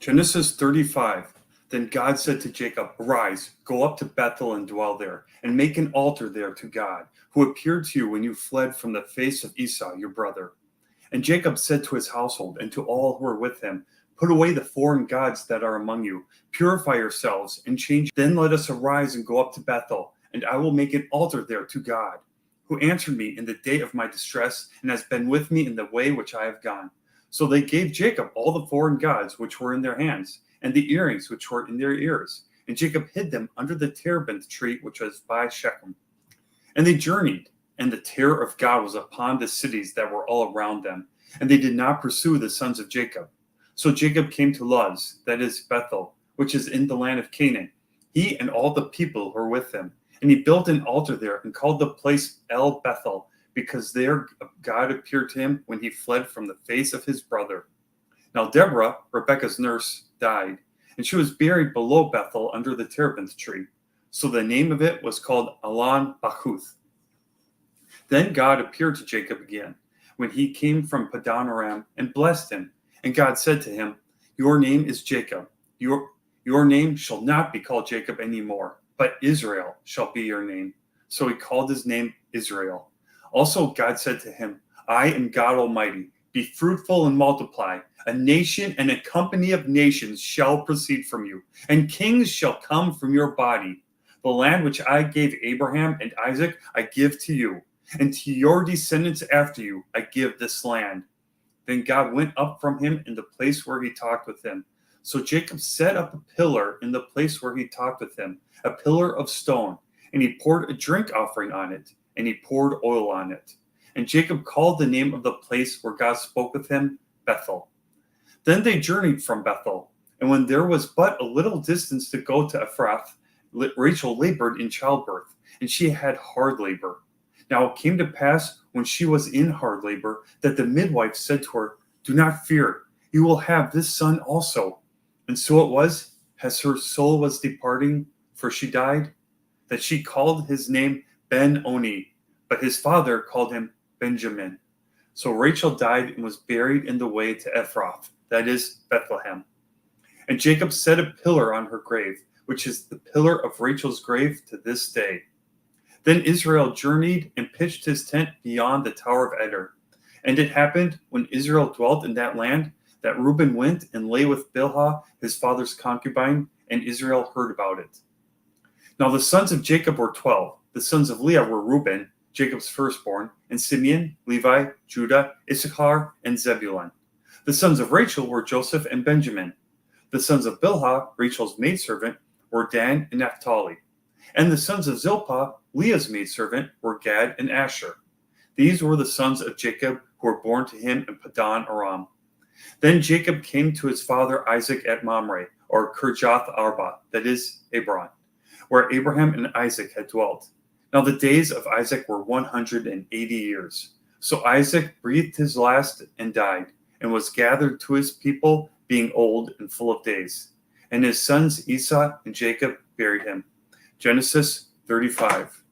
Genesis 35. Then God said to Jacob, "Arise, go up to Bethel and dwell there, and make an altar there to God, who appeared to you when you fled from the face of Esau, your brother." And Jacob said to his household and to all who were with him, "Put away the foreign gods that are among you, purify yourselves, and change. Then let us arise and go up to Bethel, and I will make an altar there to God, who answered me in the day of my distress, and has been with me in the way which I have gone." So they gave Jacob all the foreign gods which were in their hands, and the earrings which were in their ears. And Jacob hid them under the terebinth tree which was by Shechem. And they journeyed, and the terror of God was upon the cities that were all around them, and they did not pursue the sons of Jacob. So Jacob came to Luz, that is Bethel, which is in the land of Canaan, he and all the people who were with him. And he built an altar there and called the place El Bethel, because there God appeared to him when he fled from the face of his brother. Now Deborah, Rebekah's nurse, died, and she was buried below Bethel under the terebinth tree. So the name of it was called Alon Bachuth. Then God appeared to Jacob again when he came from Padan Aram and blessed him. And God said to him, "Your name is Jacob. Your name shall not be called Jacob anymore, but Israel shall be your name." So he called his name Israel. Also God said to him, "I am God Almighty. Be fruitful and multiply. A nation and a company of nations shall proceed from you, and kings shall come from your body. The land which I gave Abraham and Isaac I give to you, and to your descendants after you I give this land." Then God went up from him in the place where he talked with him. So Jacob set up a pillar in the place where he talked with him, a pillar of stone, and he poured a drink offering on it, and he poured oil on it. And Jacob called the name of the place where God spoke with him, Bethel. Then they journeyed from Bethel, and when there was but a little distance to go to Ephrath, Rachel labored in childbirth, and she had hard labor. Now it came to pass, when she was in hard labor, that the midwife said to her, "Do not fear, you will have this son also." And so it was, as her soul was departing, for she died, that she called his name Ben-Oni, but his father called him Benjamin. So Rachel died and was buried in the way to Ephrath, that is, Bethlehem. And Jacob set a pillar on her grave, which is the pillar of Rachel's grave to this day. Then Israel journeyed and pitched his tent beyond the Tower of Eder. And it happened, when Israel dwelt in that land, that Reuben went and lay with Bilhah, his father's concubine, and Israel heard about it. Now the sons of Jacob were 12. The sons of Leah were Reuben, Jacob's firstborn, and Simeon, Levi, Judah, Issachar, and Zebulun. The sons of Rachel were Joseph and Benjamin. The sons of Bilhah, Rachel's maidservant, were Dan and Naphtali. And the sons of Zilpah, Leah's maidservant, were Gad and Asher. These were the sons of Jacob who were born to him in Padan Aram. Then Jacob came to his father Isaac at Mamre, or Kirjath Arba, that is, Hebron, where Abraham and Isaac had dwelt. Now the days of Isaac were 180 years. So Isaac breathed his last and died, and was gathered to his people, being old and full of days. And his sons Esau and Jacob buried him. Genesis 35.